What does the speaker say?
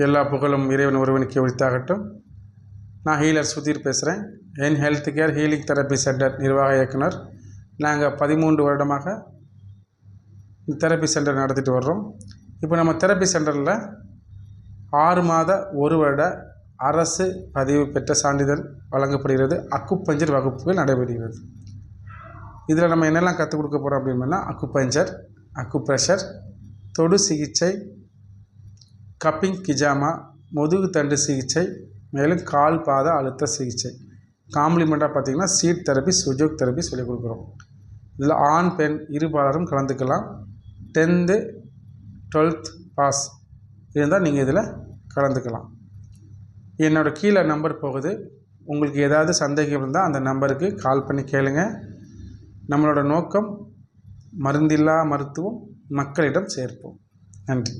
எல்லா புகழும் இறைவன் ஒருவனுக்கு உரித்தாகட்டும். நான் ஹீலர் சுதீர் பேசுகிறேன். என் health care healing therapy centre நிர்வாக இயக்குனர். நாங்கள் 13 வருடமாக தெரப்பி சென்டர் நடத்திட்டு வர்றோம். இப்போ நம்ம தெரப்பி சென்டரில் 6 மாத 1 வருட அரசு பதிவு பெற்ற சான்றிதழ் வழங்கப்படுகிறது. அக்குபஞ்சர் வகுப்புகள் நடைபெறுகிறது. இதில் நம்ம என்னெல்லாம் கற்றுக் கொடுக்க போகிறோம் அப்படின்னா, அக்குபஞ்சர், அக்குப்ரெஷர், தொடு சிகிச்சை, கப்பிங் கிஜாமா, முதுகு தண்டு சிகிச்சை, மேலும் கால் பாத அழுத்த சிகிச்சை. காம்ப்ளிமெண்ட்டாக பார்த்திங்கன்னா சீட் தெரப்பி, சுஜோக் தெரப்பி சொல்லிக் கொடுக்குறோம். இதில் ஆண் பெண் இருபாலரும் கலந்துக்கலாம். 10th 12th பாஸ் இருந்தால் நீங்கள் இதில் கலந்துக்கலாம். என்னோடய கீழே நம்பர் போகுது. உங்களுக்கு ஏதாவது சந்தேகம் இருந்தால் அந்த நம்பருக்கு கால் பண்ணி கேளுங்க. நம்மளோட நோக்கம் மருந்தில்லா மருத்துவம் மக்களிடம் சேர்ப்போம். நன்றி.